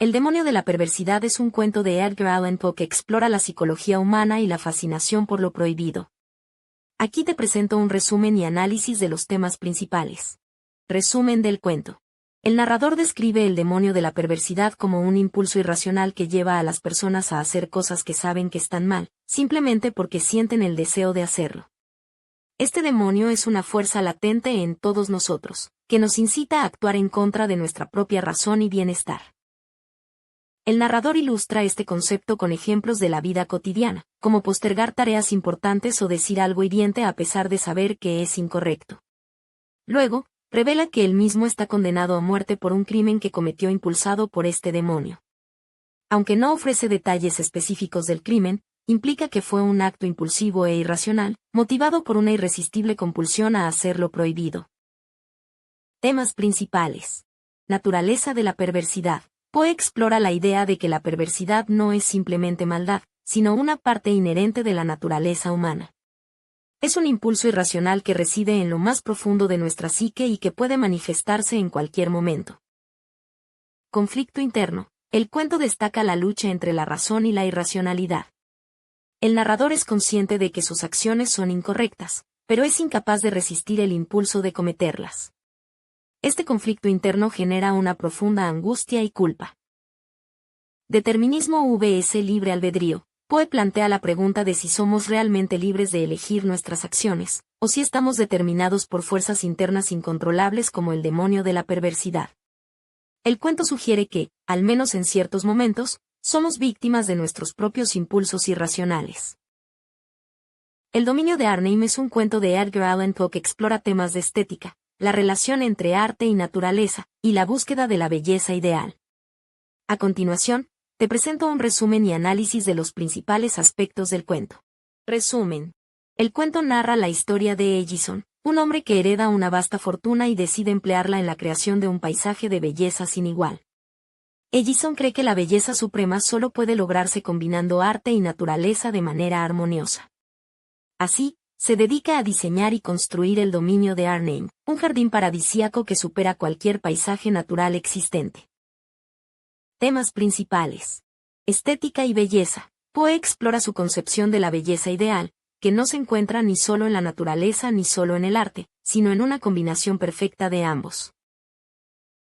El demonio de la perversidad es un cuento de Edgar Allan Poe que explora la psicología humana y la fascinación por lo prohibido. Aquí te presento un resumen y análisis de los temas principales. Resumen del cuento. El narrador describe el demonio de la perversidad como un impulso irracional que lleva a las personas a hacer cosas que saben que están mal, simplemente porque sienten el deseo de hacerlo. Este demonio es una fuerza latente en todos nosotros, que nos incita a actuar en contra de nuestra propia razón y bienestar. El narrador ilustra este concepto con ejemplos de la vida cotidiana, como postergar tareas importantes o decir algo hiriente a pesar de saber que es incorrecto. Luego, revela que él mismo está condenado a muerte por un crimen que cometió impulsado por este demonio. Aunque no ofrece detalles específicos del crimen, implica que fue un acto impulsivo e irracional, motivado por una irresistible compulsión a hacer lo prohibido. Temas principales. Naturaleza de la perversidad. Poe explora la idea de que la perversidad no es simplemente maldad, sino una parte inherente de la naturaleza humana. Es un impulso irracional que reside en lo más profundo de nuestra psique y que puede manifestarse en cualquier momento. Conflicto interno. El cuento destaca la lucha entre la razón y la irracionalidad. El narrador es consciente de que sus acciones son incorrectas, pero es incapaz de resistir el impulso de cometerlas. Este conflicto interno genera una profunda angustia y culpa. Determinismo vs libre albedrío. Poe plantea la pregunta de si somos realmente libres de elegir nuestras acciones, o si estamos determinados por fuerzas internas incontrolables como el demonio de la perversidad. El cuento sugiere que, al menos en ciertos momentos, somos víctimas de nuestros propios impulsos irracionales. El dominio de Arnhem es un cuento de Edgar Allan Poe que explora temas de estética, la relación entre arte y naturaleza, y la búsqueda de la belleza ideal. A continuación, te presento un resumen y análisis de los principales aspectos del cuento. Resumen. El cuento narra la historia de Ellison, un hombre que hereda una vasta fortuna y decide emplearla en la creación de un paisaje de belleza sin igual. Ellison cree que la belleza suprema solo puede lograrse combinando arte y naturaleza de manera armoniosa. Así, se dedica a diseñar y construir el dominio de Arnhem, un jardín paradisíaco que supera cualquier paisaje natural existente. Temas principales. Estética y belleza. Poe explora su concepción de la belleza ideal, que no se encuentra ni solo en la naturaleza ni solo en el arte, sino en una combinación perfecta de ambos.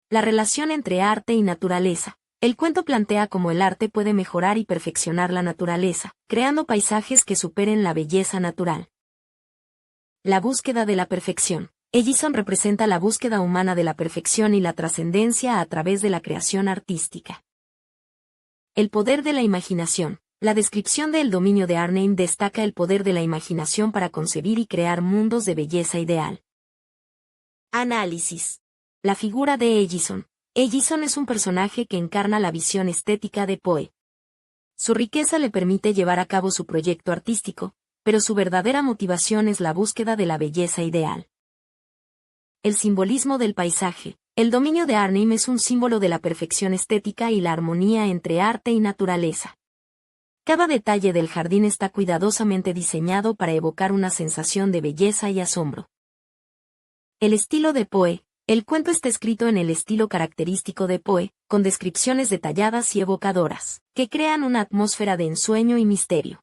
La relación entre arte y naturaleza. El cuento plantea cómo el arte puede mejorar y perfeccionar la naturaleza, creando paisajes que superen la belleza natural. La búsqueda de la perfección. Ellison representa la búsqueda humana de la perfección y la trascendencia a través de la creación artística. El poder de la imaginación. La descripción del dominio de Arnhem destaca el poder de la imaginación para concebir y crear mundos de belleza ideal. Análisis. La figura de Ellison. Ellison es un personaje que encarna la visión estética de Poe. Su riqueza le permite llevar a cabo su proyecto artístico, pero su verdadera motivación es la búsqueda de la belleza ideal. El simbolismo del paisaje. El dominio de Arnhem es un símbolo de la perfección estética y la armonía entre arte y naturaleza. Cada detalle del jardín está cuidadosamente diseñado para evocar una sensación de belleza y asombro. El estilo de Poe. El cuento está escrito en el estilo característico de Poe, con descripciones detalladas y evocadoras, que crean una atmósfera de ensueño y misterio.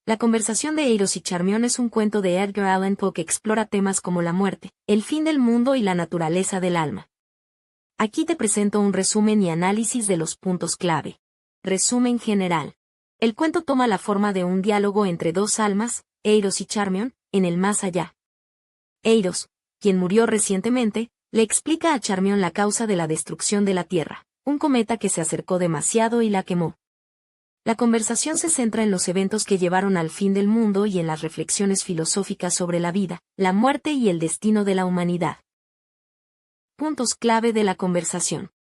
La conversación de Eros y Charmion es un cuento de Edgar Allan Poe que explora temas como la muerte, el fin del mundo y la naturaleza del alma. Aquí te presento un resumen y análisis de los puntos clave. Resumen general. El cuento toma la forma de un diálogo entre dos almas, Eros y Charmion, en el más allá. Eros, quien murió recientemente, le explica a Charmion la causa de la destrucción de la Tierra, un cometa que se acercó demasiado y la quemó. La conversación se centra en los eventos que llevaron al fin del mundo y en las reflexiones filosóficas sobre la vida, la muerte y el destino de la humanidad. Puntos clave de la conversación.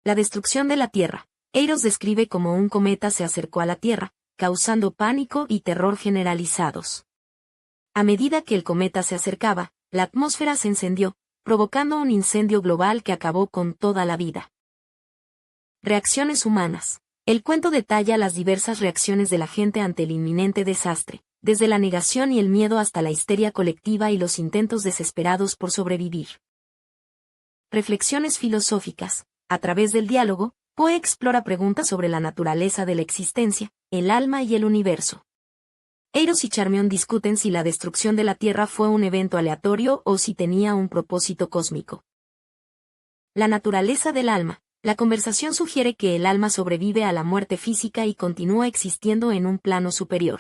La destrucción de la Tierra. Eros describe cómo un cometa se acercó a la Tierra, causando pánico y terror generalizados. A medida que el cometa se acercaba, la atmósfera se encendió, provocando un incendio global que acabó con toda la vida. Reacciones humanas. El cuento detalla las diversas reacciones de la gente ante el inminente desastre, desde la negación y el miedo hasta la histeria colectiva y los intentos desesperados por sobrevivir. Reflexiones filosóficas. A través del diálogo, Poe explora preguntas sobre la naturaleza de la existencia, el alma y el universo. Eros y Charmion discuten si la destrucción de la Tierra fue un evento aleatorio o si tenía un propósito cósmico. La naturaleza del alma. La conversación sugiere que el alma sobrevive a la muerte física y continúa existiendo en un plano superior.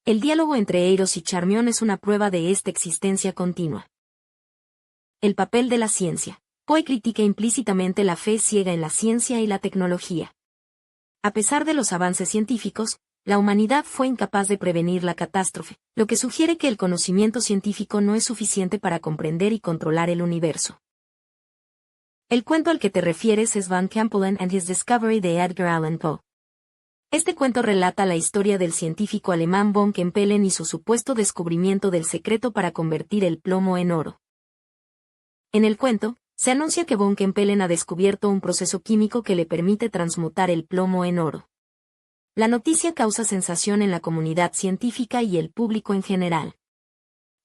El diálogo entre Eros y Charmion es una prueba de esta existencia continua. El papel de la ciencia. Poe critica implícitamente la fe ciega en la ciencia y la tecnología. A pesar de los avances científicos, la humanidad fue incapaz de prevenir la catástrofe, lo que sugiere que el conocimiento científico no es suficiente para comprender y controlar el universo. El cuento al que te refieres es Van Kempelen and His Discovery de Edgar Allan Poe. Este cuento relata la historia del científico alemán von Kempelen y su supuesto descubrimiento del secreto para convertir el plomo en oro. En el cuento, se anuncia que von Kempelen ha descubierto un proceso químico que le permite transmutar el plomo en oro. La noticia causa sensación en la comunidad científica y el público en general.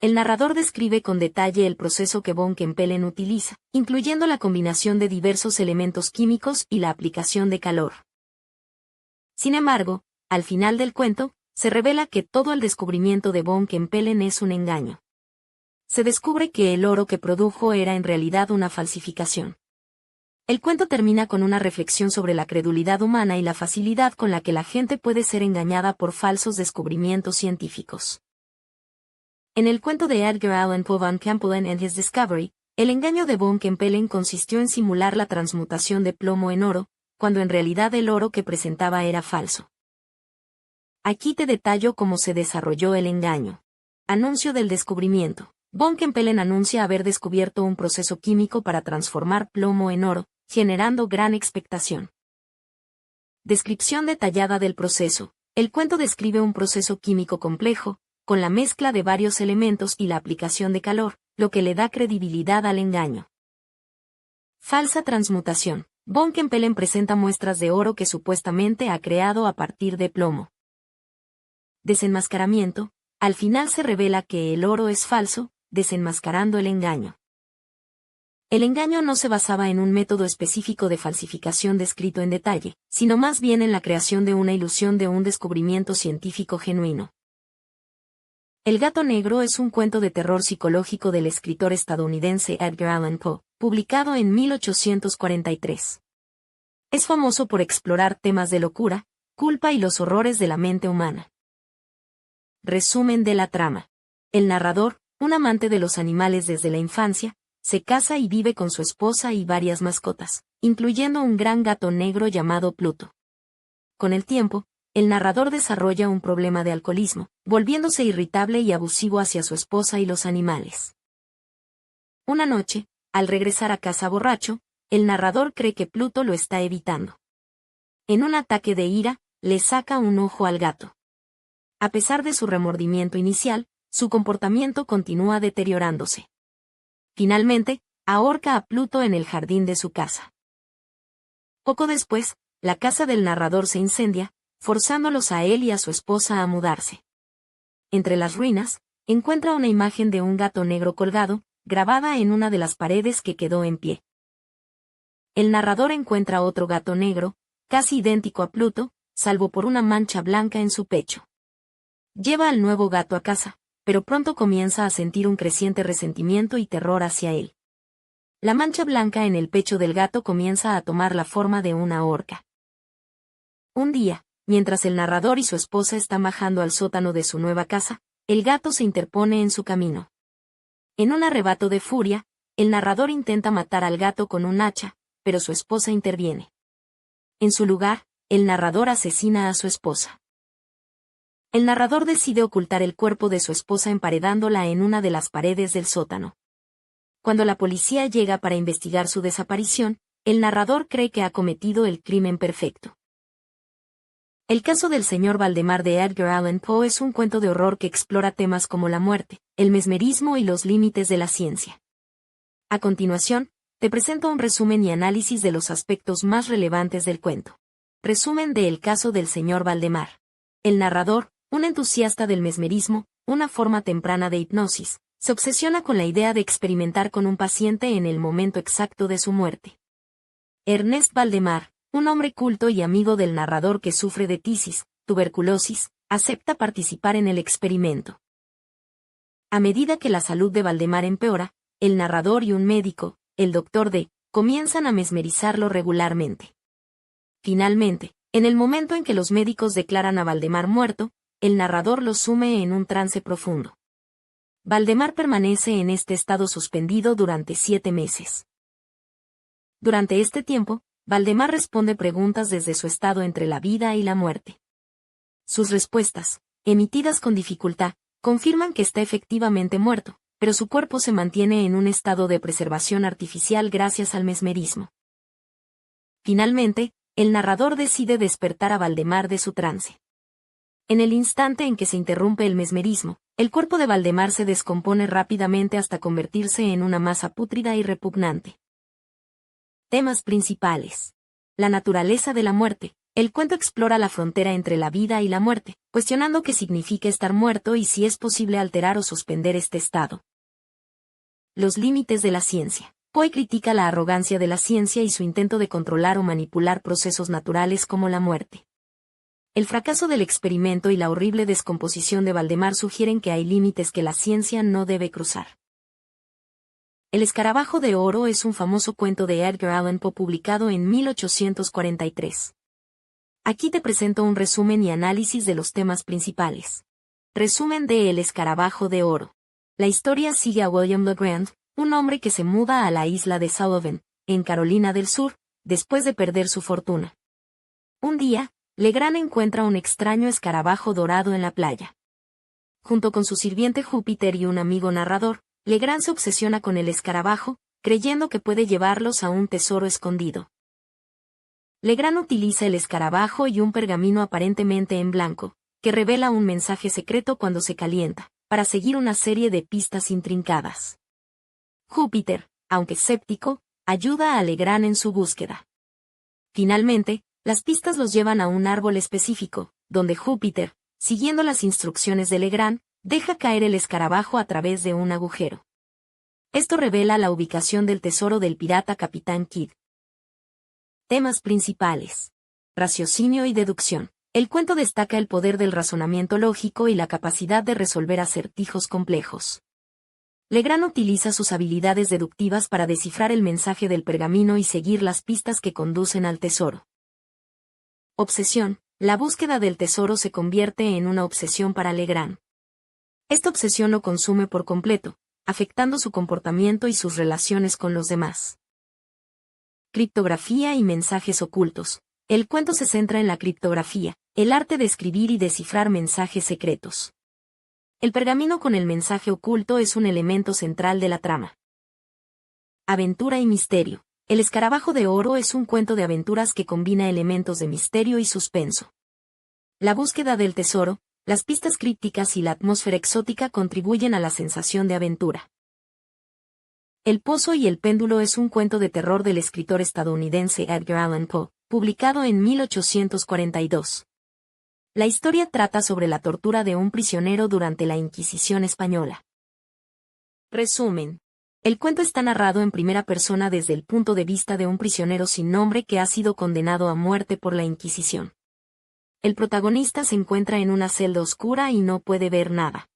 El narrador describe con detalle el proceso que von Kempelen utiliza, incluyendo la combinación de diversos elementos químicos y la aplicación de calor. Sin embargo, al final del cuento, se revela que todo el descubrimiento de von Kempelen es un engaño. Se descubre que el oro que produjo era en realidad una falsificación. El cuento termina con una reflexión sobre la credulidad humana y la facilidad con la que la gente puede ser engañada por falsos descubrimientos científicos. En el cuento de Edgar Allan Poe Van Kempelen and His Discovery, el engaño de von Kempelen consistió en simular la transmutación de plomo en oro, cuando en realidad el oro que presentaba era falso. Aquí te detallo cómo se desarrolló el engaño. Anuncio del descubrimiento. Von Kempelen anuncia haber descubierto un proceso químico para transformar plomo en oro, generando gran expectación. Descripción detallada del proceso. El cuento describe un proceso químico complejo, con la mezcla de varios elementos y la aplicación de calor, lo que le da credibilidad al engaño. Falsa transmutación. Von Kempelen presenta muestras de oro que supuestamente ha creado a partir de plomo. Desenmascaramiento. Al final se revela que el oro es falso, desenmascarando el engaño. El engaño no se basaba en un método específico de falsificación descrito en detalle, sino más bien en la creación de una ilusión de un descubrimiento científico genuino. El gato negro es un cuento de terror psicológico del escritor estadounidense Edgar Allan Poe, publicado en 1843. Es famoso por explorar temas de locura, culpa y los horrores de la mente humana. Resumen de la trama. El narrador, un amante de los animales desde la infancia, se casa y vive con su esposa y varias mascotas, incluyendo un gran gato negro llamado Pluto. Con el tiempo, el narrador desarrolla un problema de alcoholismo, volviéndose irritable y abusivo hacia su esposa y los animales. Una noche, al regresar a casa borracho, el narrador cree que Pluto lo está evitando. En un ataque de ira, le saca un ojo al gato. A pesar de su remordimiento inicial, su comportamiento continúa deteriorándose. Finalmente, ahorca a Pluto en el jardín de su casa. Poco después, la casa del narrador se incendia, forzándolos a él y a su esposa a mudarse. Entre las ruinas, encuentra una imagen de un gato negro colgado, grabada en una de las paredes que quedó en pie. El narrador encuentra otro gato negro, casi idéntico a Pluto, salvo por una mancha blanca en su pecho. Lleva al nuevo gato a casa, pero pronto comienza a sentir un creciente resentimiento y terror hacia él. La mancha blanca en el pecho del gato comienza a tomar la forma de una horca. Un día, mientras el narrador y su esposa están bajando al sótano de su nueva casa, el gato se interpone en su camino. En un arrebato de furia, el narrador intenta matar al gato con un hacha, pero su esposa interviene. En su lugar, el narrador asesina a su esposa. El narrador decide ocultar el cuerpo de su esposa emparedándola en una de las paredes del sótano. Cuando la policía llega para investigar su desaparición, el narrador cree que ha cometido el crimen perfecto. El caso del señor Valdemar de Edgar Allan Poe es un cuento de horror que explora temas como la muerte, el mesmerismo y los límites de la ciencia. A continuación, te presento un resumen y análisis de los aspectos más relevantes del cuento. Resumen de El caso del señor Valdemar. El narrador, un entusiasta del mesmerismo, una forma temprana de hipnosis, se obsesiona con la idea de experimentar con un paciente en el momento exacto de su muerte. Ernest Valdemar, un hombre culto y amigo del narrador que sufre de tisis, tuberculosis, acepta participar en el experimento. A medida que la salud de Valdemar empeora, el narrador y un médico, el Dr. D, comienzan a mesmerizarlo regularmente. Finalmente, en el momento en que los médicos declaran a Valdemar muerto, el narrador lo sume en un trance profundo. Valdemar permanece en este estado suspendido durante 7 meses. Durante este tiempo, Valdemar responde preguntas desde su estado entre la vida y la muerte. Sus respuestas, emitidas con dificultad, confirman que está efectivamente muerto, pero su cuerpo se mantiene en un estado de preservación artificial gracias al mesmerismo. Finalmente, el narrador decide despertar a Valdemar de su trance. En el instante en que se interrumpe el mesmerismo, el cuerpo de Valdemar se descompone rápidamente hasta convertirse en una masa pútrida y repugnante. Temas principales. La naturaleza de la muerte. El cuento explora la frontera entre la vida y la muerte, cuestionando qué significa estar muerto y si es posible alterar o suspender este estado. Los límites de la ciencia. Poe critica la arrogancia de la ciencia y su intento de controlar o manipular procesos naturales como la muerte. El fracaso del experimento y la horrible descomposición de Valdemar sugieren que hay límites que la ciencia no debe cruzar. El escarabajo de oro es un famoso cuento de Edgar Allan Poe publicado en 1843. Aquí te presento un resumen y análisis de los temas principales. Resumen de El escarabajo de oro. La historia sigue a William LeGrand, un hombre que se muda a la isla de Sullivan, en Carolina del Sur, después de perder su fortuna. Un día, Legrand encuentra un extraño escarabajo dorado en la playa. Junto con su sirviente Júpiter y un amigo narrador, Legrand se obsesiona con el escarabajo, creyendo que puede llevarlos a un tesoro escondido. Legrand utiliza el escarabajo y un pergamino aparentemente en blanco, que revela un mensaje secreto cuando se calienta, para seguir una serie de pistas intrincadas. Júpiter, aunque escéptico, ayuda a Legrand en su búsqueda. Finalmente, las pistas los llevan a un árbol específico, donde Júpiter, siguiendo las instrucciones de Legrand, deja caer el escarabajo a través de un agujero. Esto revela la ubicación del tesoro del pirata Capitán Kidd. Temas principales. Raciocinio y deducción. El cuento destaca el poder del razonamiento lógico y la capacidad de resolver acertijos complejos. Legrand utiliza sus habilidades deductivas para descifrar el mensaje del pergamino y seguir las pistas que conducen al tesoro. Obsesión. La búsqueda del tesoro se convierte en una obsesión para Legrand. Esta obsesión lo consume por completo, afectando su comportamiento y sus relaciones con los demás. Criptografía y mensajes ocultos. El cuento se centra en la criptografía, el arte de escribir y descifrar mensajes secretos. El pergamino con el mensaje oculto es un elemento central de la trama. Aventura y misterio. El escarabajo de oro es un cuento de aventuras que combina elementos de misterio y suspenso. La búsqueda del tesoro, las pistas crípticas y la atmósfera exótica contribuyen a la sensación de aventura. El pozo y el péndulo es un cuento de terror del escritor estadounidense Edgar Allan Poe, publicado en 1842. La historia trata sobre la tortura de un prisionero durante la Inquisición española. Resumen. El cuento está narrado en primera persona desde el punto de vista de un prisionero sin nombre que ha sido condenado a muerte por la Inquisición. El protagonista se encuentra en una celda oscura y no puede ver nada.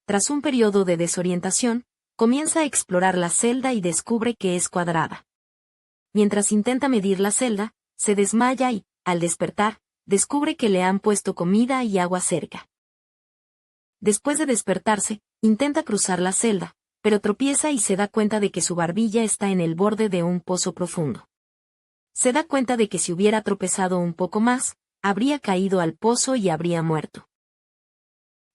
Tras un periodo de desorientación, comienza a explorar la celda y descubre que es cuadrada. Mientras intenta medir la celda, se desmaya y, al despertar, descubre que le han puesto comida y agua cerca. Después de despertarse, intenta cruzar la celda, pero tropieza y se da cuenta de que su barbilla está en el borde de un pozo profundo. Se da cuenta de que si hubiera tropezado un poco más, habría caído al pozo y habría muerto.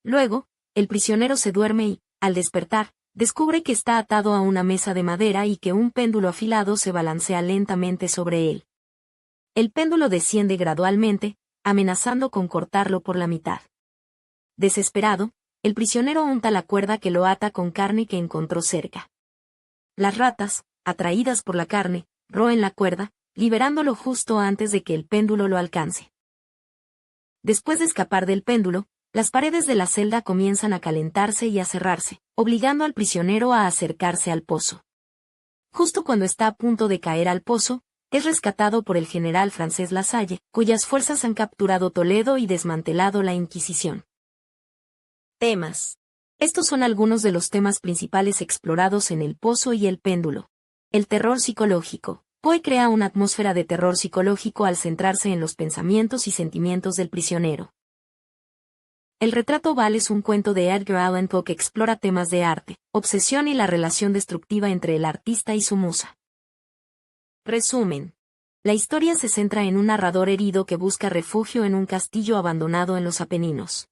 Luego, el prisionero se duerme y, al despertar, descubre que está atado a una mesa de madera y que un péndulo afilado se balancea lentamente sobre él. El péndulo desciende gradualmente, amenazando con cortarlo por la mitad. Desesperado, el prisionero unta la cuerda que lo ata con carne que encontró cerca. Las ratas, atraídas por la carne, roen la cuerda, liberándolo justo antes de que el péndulo lo alcance. Después de escapar del péndulo, las paredes de la celda comienzan a calentarse y a cerrarse, obligando al prisionero a acercarse al pozo. Justo cuando está a punto de caer al pozo, es rescatado por el general francés Lasalle, cuyas fuerzas han capturado Toledo y desmantelado la Inquisición. Temas. Estos son algunos de los temas principales explorados en El Pozo y el péndulo. El terror psicológico. Poe crea una atmósfera de terror psicológico al centrarse en los pensamientos y sentimientos del prisionero. El retrato oval es un cuento de Edgar Allan Poe que explora temas de arte, obsesión y la relación destructiva entre el artista y su musa. Resumen. La historia se centra en un narrador herido que busca refugio en un castillo abandonado en los Apeninos.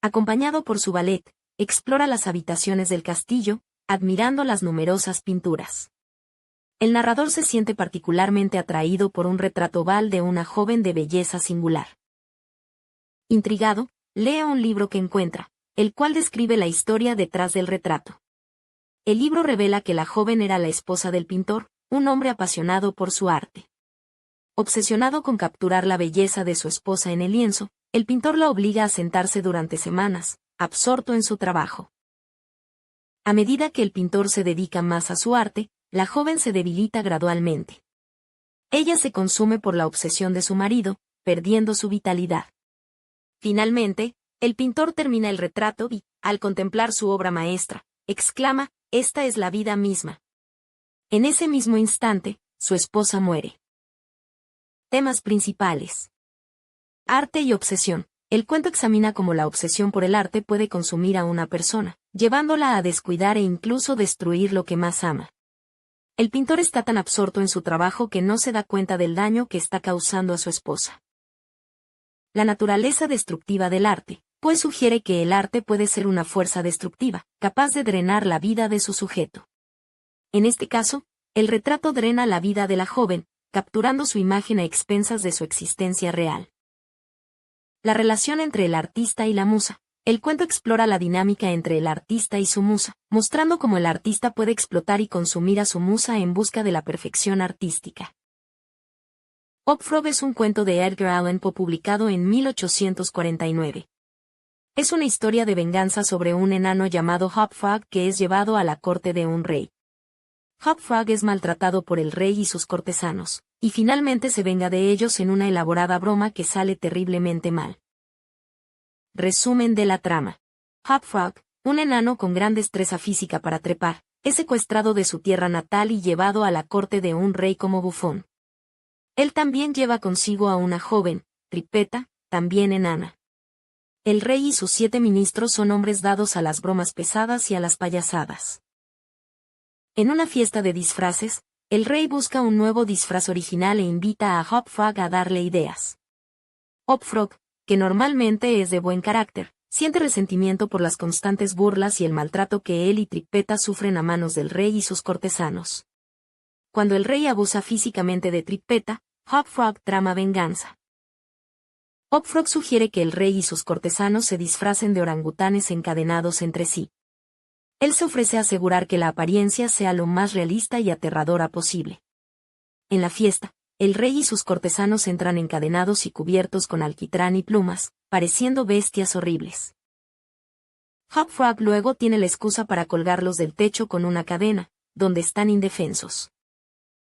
Acompañado por su valet, explora las habitaciones del castillo, admirando las numerosas pinturas. El narrador se siente particularmente atraído por un retrato oval de una joven de belleza singular. Intrigado, lee un libro que encuentra, el cual describe la historia detrás del retrato. El libro revela que la joven era la esposa del pintor, un hombre apasionado por su arte. Obsesionado con capturar la belleza de su esposa en el lienzo, el pintor la obliga a sentarse durante semanas, absorto en su trabajo. A medida que el pintor se dedica más a su arte, la joven se debilita gradualmente. Ella se consume por la obsesión de su marido, perdiendo su vitalidad. Finalmente, el pintor termina el retrato y, al contemplar su obra maestra, exclama: «Esta es la vida misma». En ese mismo instante, su esposa muere. Temas principales. Arte y obsesión. El cuento examina cómo la obsesión por el arte puede consumir a una persona, llevándola a descuidar e incluso destruir lo que más ama. El pintor está tan absorto en su trabajo que no se da cuenta del daño que está causando a su esposa. La naturaleza destructiva del arte, pues sugiere que el arte puede ser una fuerza destructiva, capaz de drenar la vida de su sujeto. En este caso, el retrato drena la vida de la joven, capturando su imagen a expensas de su existencia real. La relación entre el artista y la musa. El cuento explora la dinámica entre el artista y su musa, mostrando cómo el artista puede explotar y consumir a su musa en busca de la perfección artística. Hop Frog es un cuento de Edgar Allan Poe publicado en 1849. Es una historia de venganza sobre un enano llamado Hop Frog que es llevado a la corte de un rey. Hop Frog es maltratado por el rey y sus cortesanos, y finalmente se venga de ellos en una elaborada broma que sale terriblemente mal. Resumen de la trama. Hop Frog, un enano con gran destreza física para trepar, es secuestrado de su tierra natal y llevado a la corte de un rey como bufón. Él también lleva consigo a una joven, Tripetta, también enana. El rey y sus 7 ministros son hombres dados a las bromas pesadas y a las payasadas. En una fiesta de disfraces, el rey busca un nuevo disfraz original e invita a Hop Frog a darle ideas. Hop Frog, que normalmente es de buen carácter, siente resentimiento por las constantes burlas y el maltrato que él y Tripetta sufren a manos del rey y sus cortesanos. Cuando el rey abusa físicamente de Tripetta, Hop Frog trama venganza. Hop Frog sugiere que el rey y sus cortesanos se disfracen de orangutanes encadenados entre sí. Él se ofrece a asegurar que la apariencia sea lo más realista y aterradora posible. En la fiesta, el rey y sus cortesanos entran encadenados y cubiertos con alquitrán y plumas, pareciendo bestias horribles. Hop Frog luego tiene la excusa para colgarlos del techo con una cadena, donde están indefensos.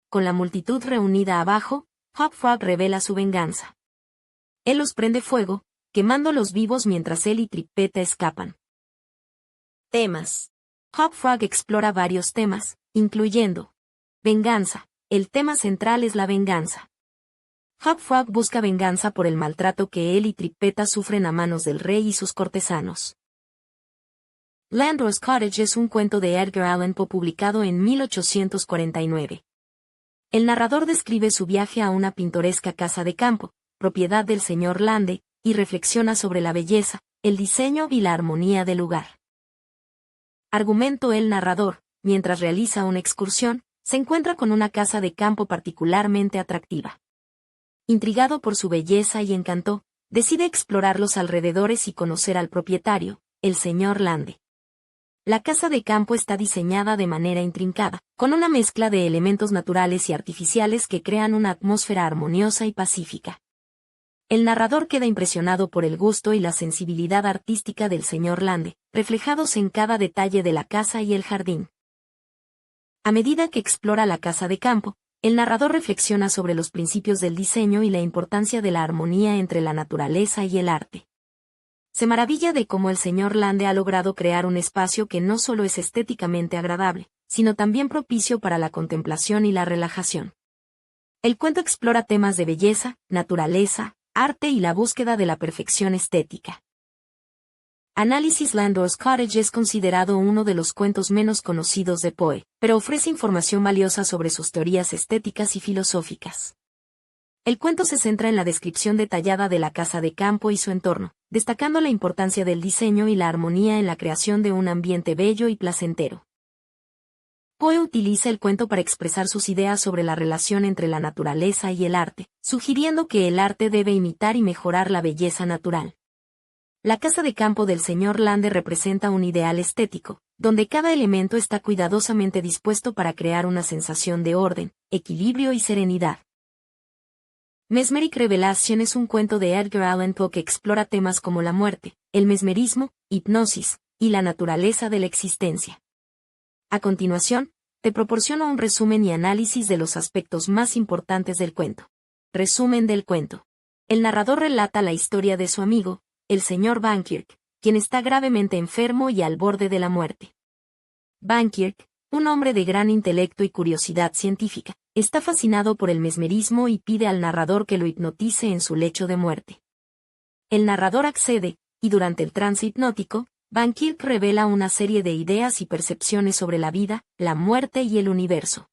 Con la multitud reunida abajo, Hop Frog revela su venganza. Él los prende fuego, quemándolos vivos mientras él y Tripetta escapan. Temas. Hop Frog explora varios temas, incluyendo venganza. El tema central es la venganza. Hop Frog busca venganza por el maltrato que él y Tripetta sufren a manos del rey y sus cortesanos. Landor's Cottage es un cuento de Edgar Allan Poe publicado en 1849. El narrador describe su viaje a una pintoresca casa de campo, propiedad del señor Lande, y reflexiona sobre la belleza, el diseño y la armonía del lugar. Argumento: el narrador, mientras realiza una excursión, se encuentra con una casa de campo particularmente atractiva. Intrigado por su belleza y encanto, decide explorar los alrededores y conocer al propietario, el señor Lande. La casa de campo está diseñada de manera intrincada, con una mezcla de elementos naturales y artificiales que crean una atmósfera armoniosa y pacífica. El narrador queda impresionado por el gusto y la sensibilidad artística del señor Lande, reflejados en cada detalle de la casa y el jardín. A medida que explora la casa de campo, El narrador reflexiona sobre los principios del diseño y la importancia de la armonía entre la naturaleza y el arte. Se maravilla de cómo el señor Lande ha logrado crear un espacio que no solo es estéticamente agradable, sino también propicio para la contemplación y la relajación. El cuento explora temas de belleza, naturaleza, arte y la búsqueda de la perfección estética. Análisis. Landor's Cottage es considerado uno de los cuentos menos conocidos de Poe, pero ofrece información valiosa sobre sus teorías estéticas y filosóficas. El cuento se centra en la descripción detallada de la casa de campo y su entorno, destacando la importancia del diseño y la armonía en la creación de un ambiente bello y placentero. Poe utiliza el cuento para expresar sus ideas sobre la relación entre la naturaleza y el arte, sugiriendo que el arte debe imitar y mejorar la belleza natural. La casa de campo del señor Lande representa un ideal estético, donde cada elemento está cuidadosamente dispuesto para crear una sensación de orden, equilibrio y serenidad. Mesmeric Revelation es un cuento de Edgar Allan Poe que explora temas como la muerte, el mesmerismo, hipnosis, y la naturaleza de la existencia. A continuación, te proporciono un resumen y análisis de los aspectos más importantes del cuento. Resumen del cuento. El narrador relata la historia de su amigo, el señor Vankirk, quien está gravemente enfermo y al borde de la muerte. Vankirk, un hombre de gran intelecto y curiosidad científica, está fascinado por el mesmerismo y pide al narrador que lo hipnotice en su lecho de muerte. El narrador accede, y durante el trance hipnótico, Vankirk revela una serie de ideas y percepciones sobre la vida, la muerte y el universo.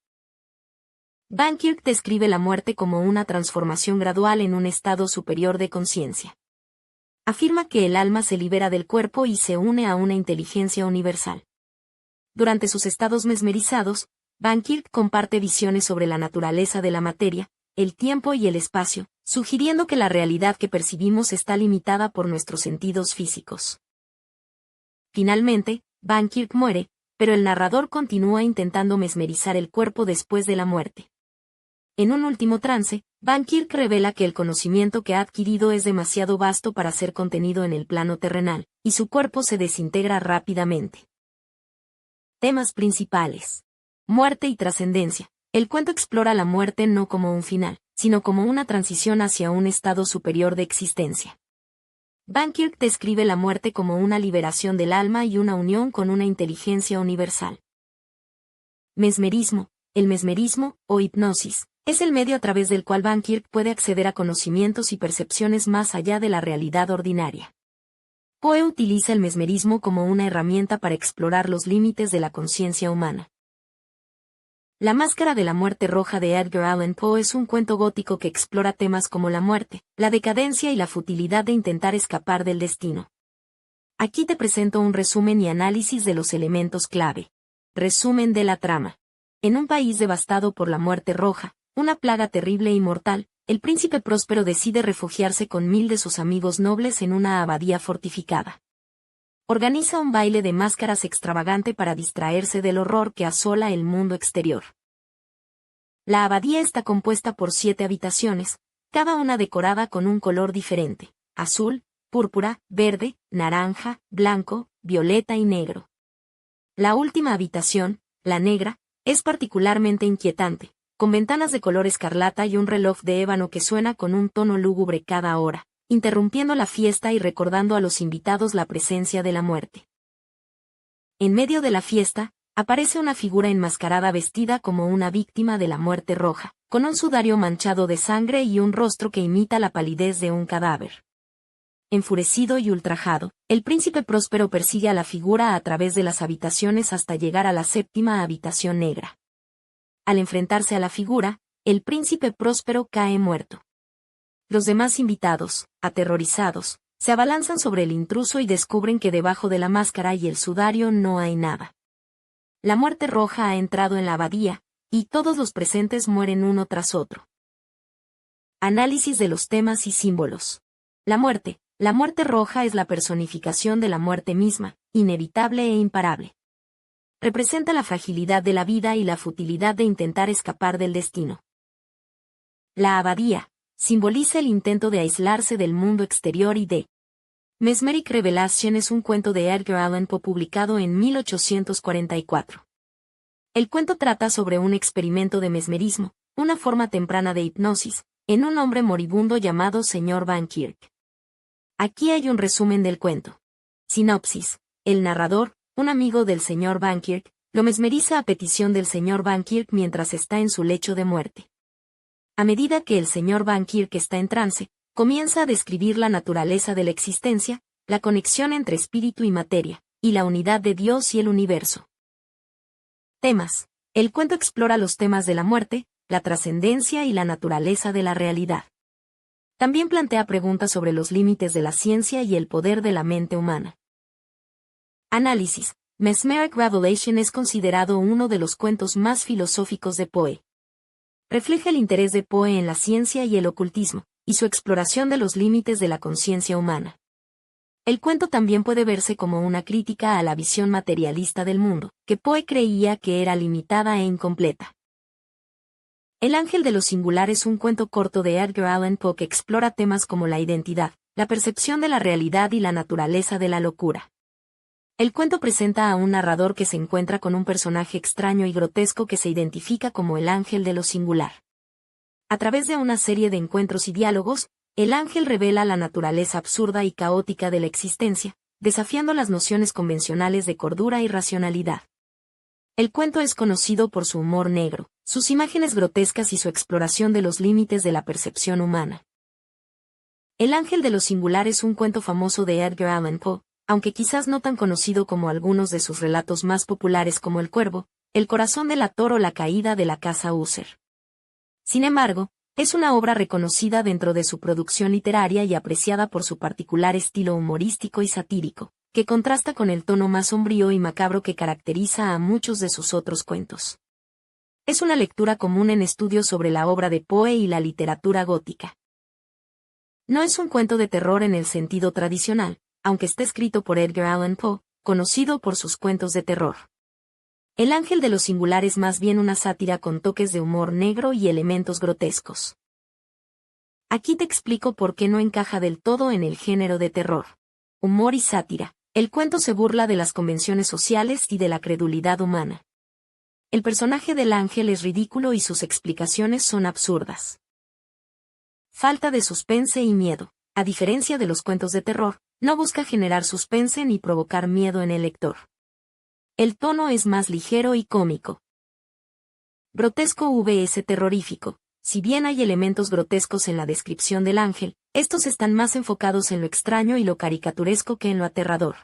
Vankirk describe la muerte como una transformación gradual en un estado superior de conciencia. Afirma que el alma se libera del cuerpo y se une a una inteligencia universal. Durante sus estados mesmerizados, Vankirk comparte visiones sobre la naturaleza de la materia, el tiempo y el espacio, sugiriendo que la realidad que percibimos está limitada por nuestros sentidos físicos. Finalmente, Vankirk muere, pero el narrador continúa intentando mesmerizar el cuerpo después de la muerte. En un último trance, Vankirk revela que el conocimiento que ha adquirido es demasiado vasto para ser contenido en el plano terrenal, y su cuerpo se desintegra rápidamente. Temas principales. Muerte y trascendencia. El cuento explora la muerte no como un final, sino como una transición hacia un estado superior de existencia. Vankirk describe la muerte como una liberación del alma y una unión con una inteligencia universal. Mesmerismo. El mesmerismo, o hipnosis, es el medio a través del cual Vankirk puede acceder a conocimientos y percepciones más allá de la realidad ordinaria. Poe utiliza el mesmerismo como una herramienta para explorar los límites de la conciencia humana. La máscara de la muerte roja de Edgar Allan Poe es un cuento gótico que explora temas como la muerte, la decadencia y la futilidad de intentar escapar del destino. Aquí te presento un resumen y análisis de los elementos clave. Resumen de la trama. En un país devastado por la muerte roja, una plaga terrible y mortal, el príncipe próspero decide refugiarse con 1000 de sus amigos nobles en una abadía fortificada. Organiza un baile de máscaras extravagante para distraerse del horror que asola el mundo exterior. La abadía está compuesta por 7 habitaciones, cada una decorada con un color diferente: azul, púrpura, verde, naranja, blanco, violeta y negro. La última habitación, la negra, es particularmente inquietante, con ventanas de color escarlata y un reloj de ébano que suena con un tono lúgubre cada hora, interrumpiendo la fiesta y recordando a los invitados la presencia de la muerte. En medio de la fiesta, aparece una figura enmascarada vestida como una víctima de la muerte roja, con un sudario manchado de sangre y un rostro que imita la palidez de un cadáver. Enfurecido y ultrajado, el príncipe próspero persigue a la figura a través de las habitaciones hasta llegar a la 7ª habitación negra. Al enfrentarse a la figura, el príncipe próspero cae muerto. Los demás invitados, aterrorizados, se abalanzan sobre el intruso y descubren que debajo de la máscara y el sudario no hay nada. La muerte roja ha entrado en la abadía, y todos los presentes mueren uno tras otro. Análisis de los temas y símbolos. La muerte roja es la personificación de la muerte misma, inevitable e imparable. Representa la fragilidad de la vida y la futilidad de intentar escapar del destino. La abadía simboliza el intento de aislarse del mundo exterior y de Mesmeric Revelation es un cuento de Edgar Allan Poe publicado en 1844. El cuento trata sobre un experimento de mesmerismo, una forma temprana de hipnosis, en un hombre moribundo llamado Sr. Van Kirk. Aquí hay un resumen del cuento. Sinopsis. El narrador, un amigo del Sr. Van Kirk, lo mesmeriza a petición del Sr. Van Kirk mientras está en su lecho de muerte. A medida que el Sr. Van Kirk está en trance, comienza a describir la naturaleza de la existencia, la conexión entre espíritu y materia, y la unidad de Dios y el universo. Temas. El cuento explora los temas de la muerte, la trascendencia y la naturaleza de la realidad. También plantea preguntas sobre los límites de la ciencia y el poder de la mente humana. Análisis. Mesmeric Revelation es considerado uno de los cuentos más filosóficos de Poe. Refleja el interés de Poe en la ciencia y el ocultismo, y su exploración de los límites de la conciencia humana. El cuento también puede verse como una crítica a la visión materialista del mundo, que Poe creía que era limitada e incompleta. El ángel de lo singular es un cuento corto de Edgar Allan Poe que explora temas como la identidad, la percepción de la realidad y la naturaleza de la locura. El cuento presenta a un narrador que se encuentra con un personaje extraño y grotesco que se identifica como el ángel de lo singular. A través de una serie de encuentros y diálogos, el ángel revela la naturaleza absurda y caótica de la existencia, desafiando las nociones convencionales de cordura y racionalidad. El cuento es conocido por su humor negro, sus imágenes grotescas y su exploración de los límites de la percepción humana. El ángel de lo singular es un cuento famoso de Edgar Allan Poe, aunque quizás no tan conocido como algunos de sus relatos más populares como El Cuervo, El corazón del actor o La caída de la casa User. Sin embargo, es una obra reconocida dentro de su producción literaria y apreciada por su particular estilo humorístico y satírico, que contrasta con el tono más sombrío y macabro que caracteriza a muchos de sus otros cuentos. Es una lectura común en estudios sobre la obra de Poe y la literatura gótica. No es un cuento de terror en el sentido tradicional, aunque está escrito por Edgar Allan Poe, conocido por sus cuentos de terror. El ángel de lo singular es más bien una sátira con toques de humor negro y elementos grotescos. Aquí te explico por qué no encaja del todo en el género de terror. Humor y sátira. El cuento se burla de las convenciones sociales y de la credulidad humana. El personaje del ángel es ridículo y sus explicaciones son absurdas. Falta de suspense y miedo. A diferencia de los cuentos de terror, no busca generar suspense ni provocar miedo en el lector. El tono es más ligero y cómico. Grotesco vs terrorífico. Si bien hay elementos grotescos en la descripción del ángel, estos están más enfocados en lo extraño y lo caricaturesco que en lo aterrador.